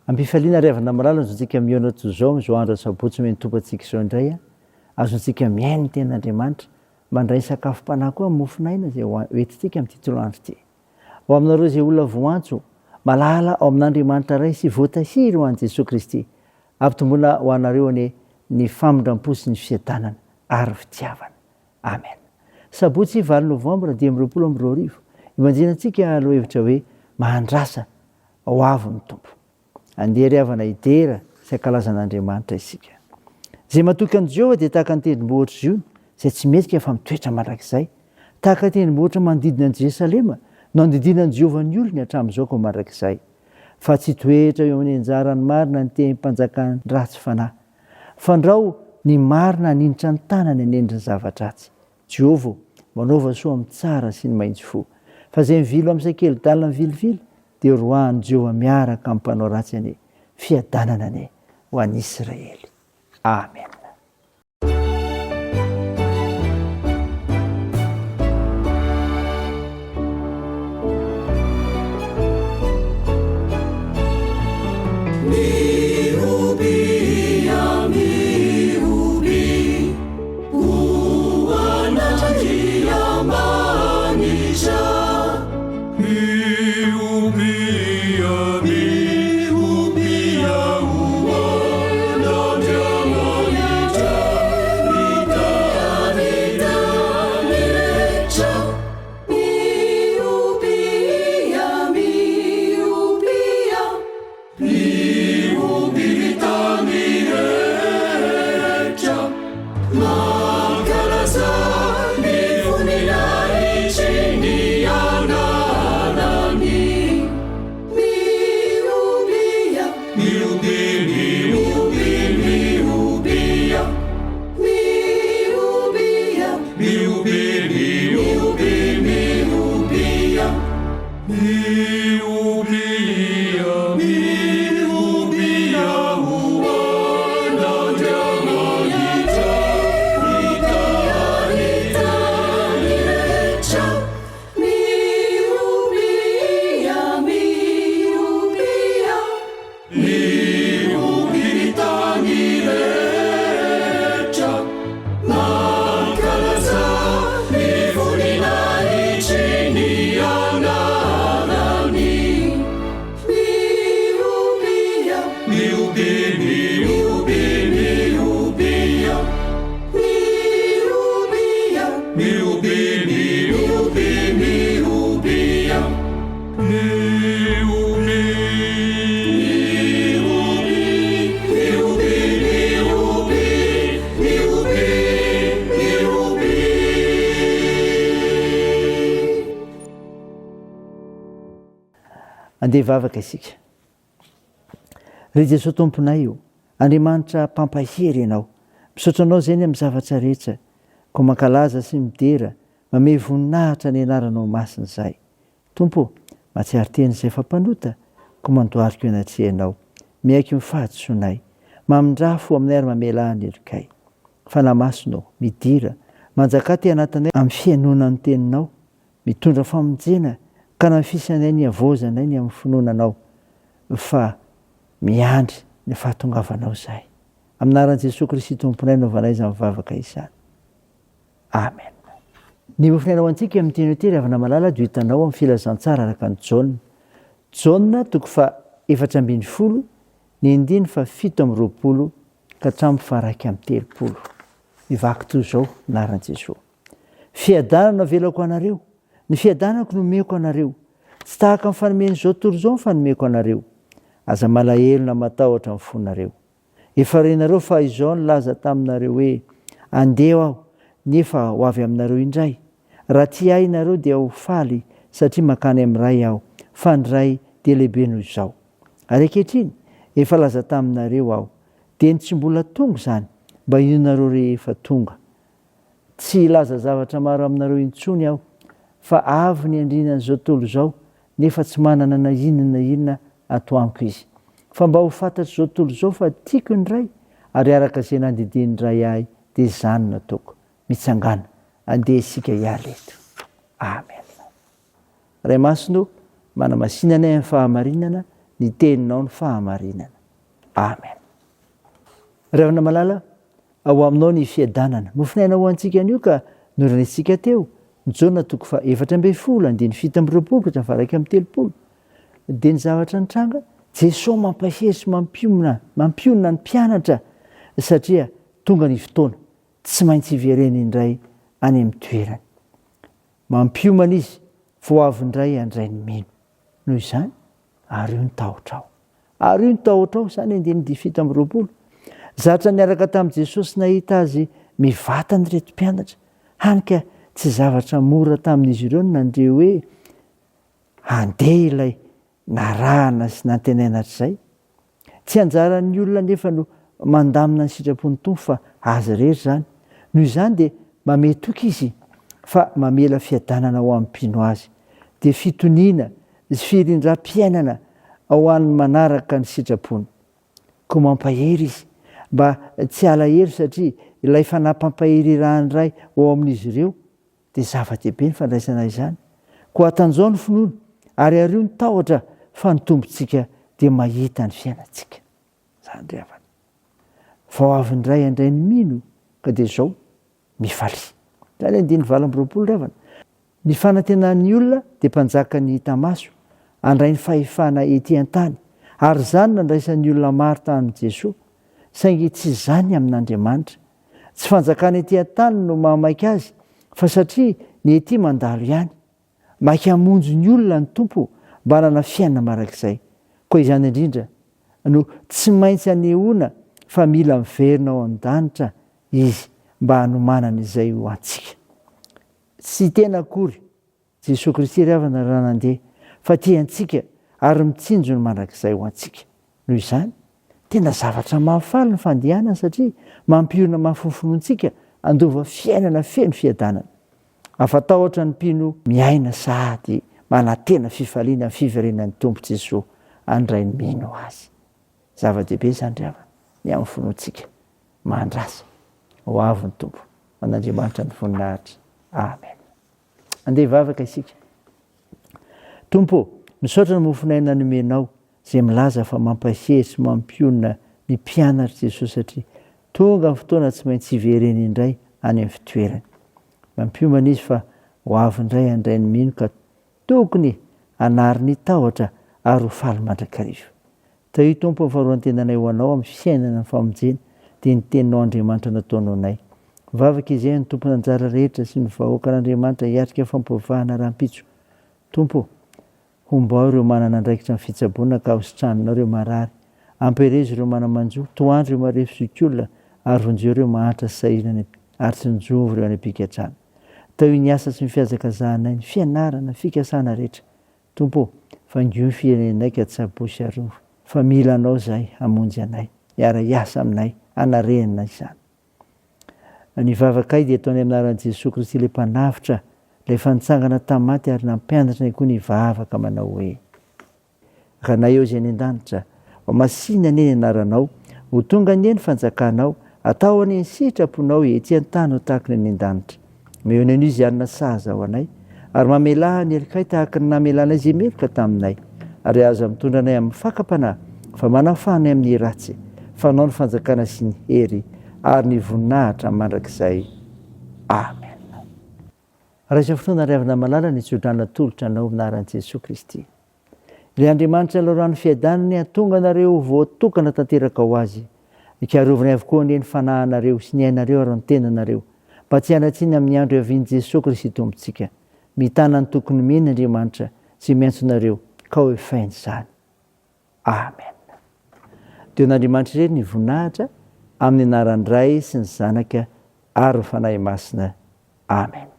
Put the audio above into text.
Ampifaliana riavana malala azontsika mihaona toy izao amin'izao andro sabotsy meny tompantsika izao indray azontsika miainy ten'Andriamanitra mandray sakafom-panahy koa mofinaina zay hoentintsika amin'ity tontolo andro ity. Ho aminareo izay olona voantso malala ao amin'Andriamanitra ray sy voatahiry ho an'i Jesosy Kristy. Ampitomboina ho anareo ny famindram-po sy ny fiadanana ary fitiavana. Amen. Sabotsy 8 Novambra 2022 imanjinantsika aloha hevitra hoe mahandrasa ho avy ny tompo. Andeha riavana idera sy ankalazan'Andriamanitra isika. Zay matoky an'i Jehovah dia tahaka ny tendrombohitra Ziona izay tsy metsika fa mitoetra mandrakizay. Tahaka ny tendrombohitra manodidina an'i Jerusalema no andidinan Jehovah ny olony hatramin'izao koa mandrakizay. Fa tsy toetra eo amin'ny anjarany marina ny tem-panjakany ratsy fanahy. Fandrao ny marina ninitra ny tanany anendry ny zavatra ratsy. Jehovah manaova soa amin'ny tsara sy ny maitso fo. Fa izay mivilo amin'izay kely dalina mivilivily dia roahan'i Jehovah miaraka amin'ny mpanao ratsy ane fiadanana ane ho an'i Israely. Amen. Andeha vavaka isika. Ry Jesosy tomponay io, Andriamanitra mpampahery ianao. Misaotra anao zany amin'ny zavatra rehetra, ko mankalaza sy midera, mame voninahitra ny anaranao masina izay. Tompo, mahatsiaro teny izay fampanota, ko mandohariko anatrehanao. Miaiky mifahatotsonay, mamindrafo amin'ny ary mamelahany erikay. Fanamasonao, midira, manjaka ty anatinay amin'ny fianonan'ny teninao, mitondra famonjena, ka nafisanay ny avozanay ny amin'ny finoananao, fa miandry ny fahatongavanao izay. Aminaran'i Jesosy Kristy tomponay naovanay izany mivavaka izany. Amen. Ny mofinaina ho antsika amin'ny teny hotely avana malala dia hitanao amin'ny filazantsara araka ny Jaona. Jaona 4:20, ny andiny 7:20 ka hatramin'ny 2:30. Ivaky toy izao anaran'i Jesosy. Fiadanana avelako anareo, ny fiadanako no omeko anareo. Tsy tahaka amin'ny fanomeny izao tontolo izao ny fanomeko anareo. Aza malahelo na matahotra amin'ny fonareo. Efa renareo fa izao nilaza taminareo hoe andeha aho, nefa ho avy aminareo indray. Raha tia ahy nareo dia ho faly satria mankany amin'iray aho, fa ny ray dia lehibe noho izao. Ary ankehitriny efa laza taminareo aho, dia ny tsy mbola tonga izany, mba hinonareo rehefa tonga. Tsy laza zavatra maro aminareo intsony aho, fa avy ny andrinan'izao tontolo izao, nefa tsy manana na inona ato amiko izy. Fa mba ho fantatro izao tontolo izao fa tiako ny ray, ary araka izay nandidiny ray ahy, dia izany nataoko. Mitsangana, andeha isika hiala eto. Amen. Ray masino, manamasinanay amin'ny fahamarinana, ny teninao ny fahamarinana. Amen. Ravina malala, ao aminao ny fiadanana. Mofinaina ho antsika an'io ka noranitsika teo. Jona 4:7-7 dia ny zavatra nitranga, Jesosy mampahery sy mampionona ny mpianatra satria tonga ny fotoana tsy maintsy hivereny indray any amin'ny toerany. Mampiomana izy vao avy indray andray ny mino. Noho izany, ary io ny tahotrao. Ary io ny tahotrao izany 7. Zatra niaraka tamin'i Jesosy nahita azy mivantana ireto mpianatra. Hanika tsy zavatra mora tamin'izy ireo nandre hoe handeha ilay narahana sy nantenainatra izay. Tsy anjaran'ny olona nefa no mandamina ny sitrapony tompo fa azy rery izany. Noho izany dia mametoka izy fa mamela fiadanana ho amin'ny mpino azy. Dia fitoniana sy firindram-piainana ao an'ny manaraka ny sitrapony. Koa mampahery izy mba tsy alahelo satria ilay fanampampahery rahandray ao amin'izy ireo dia zava-dehibe ny fandraisana izany. Koa atanjao ny finoana ary ary io ny tahotra fa ny tompontsika dia mahita ny fiainantsika. Izany ry havana. Vao avy indray andray ny mino ka dia izao mifaly. Izany 7 ry havana. Ny fanantenan'ny olona dia mpanjaka ny hita maso, andray ny fahefana ety an-tany. Ary izany nandraisan'ny olona maro tamin'i Jesosy, saingy tsy izany amin'Andriamanitra. Tsy fanjakana ety an-tany no mahamaika azy, fa satria ny ety mandalo ihany. Maika hamonjy ny olona ny tompo mba hanana fiainana marak'izay. Koa izany indrindra no tsy maintsy anehoana fa mila miverina ao an-danitra izy mba hanomanana izay ho antsika. Tsy tena akory Jesosy Kristy ry havana raha nandeha, fa tiantsika ary mitsinjo ny mandrakizay ho antsika. Noho izany, tena zavatra mahafaly ny fandehanana satria mampiorina mahafofonontsika andova fiainana feno fiadanana. Afatahotra ny mpino miaina sady manantena fifaliana amin'ny fiverenan'ny tompo Jesosy andray ny mino azy. Zava-dehibe izany ry havana, ny amin'ny fonontsika mandrasa ho avy ny tompo. Man'Andriamanitra ny voninahitra. Amen. Andeha hivavaka isika. Tompo, misaotra ny mofinaina nomenao izay milaza fa mampahery sy mampionona ny mpianatra Jesosy satria tonga amin'ny fotoana tsy maintsy hivereny indray any amin'ny fitoerany. Mampiomana izy fa ho avy indray andray ny mino ka tokony hanary ny tahotra ary ho faly mandrakariva. Tao io Tompo ny faharoan-tenanay ho anao amin'ny fiainana ny famonjena dia ny teninao Andriamanitra nataonao nay. Vavaka izay ny tompony anjara rehetra sy ny vahoakan'Andriamanitra hiatrika fampivavahana rahampitso. Tompo, hombao ireo manana andraikitra ny fitsaboana ka hositranonao ireo marary. Amperezo ireo manamanjo, toandro ireo marefo zokiolona ary vonjeo ireo mahantra sairana ary tsy njovo ireo any am-pigatrana. Tao ny asa sy ny fihazakazahanay, ny fianarana, fikasana rehetra. Tompo, fangio ny firenenay ka tsabo sy arovo. Fa mila anao izay hamonjy anay, hiara-hiasa aminay, hanarenana izany. Ny vavakay dia ataony amin'ny anaran'i Jesosy Kristy ilay mpanavitra, ilay fanitsangana tamaty ary nampianatra ny koa ny vavaka manao hoe: raha na eo izay any an-danitra, masinana eny anaranao, ho tonga ny eny fanjakanao, atao any sitraponao ety an-tany ho tahaka ny any an-danitra. Mehona an'io izy anona sahaza ho anay, ary mamelaha ny elikay tahaka ny namelana izay meloka taminay, ary aza mitondra anay amin'ny fakam-panahy, fa manafanay amin'ny ratsy, fanao ny fanjakana sy ny hery ary ny voninahitra mandrakizay. Amen. Raisa fotoana ry havana malala ny tsodrana tolotra anao minaran'i Jesosy Kristy. Ilay Andriamanitra loharahan'ny fiadanany hatonga anareo voatokana tanteraka ho azy. Ikarovany avokoa ny fanahinareo sy ny ainareo ary ny tenanareo, mba tsy hanatsiny amin'ny andro iavian'i Jesosy Kristy tompontsika. Mitana ny tokony meny Andriamanitra sy miantsonareo ka ho efainy izany. Amen. Teo n'Andriamanitra irery ny voninahitra amin'ny anaran'ny Ray sy ny Zanaka ary ny fanahy masina. Amen.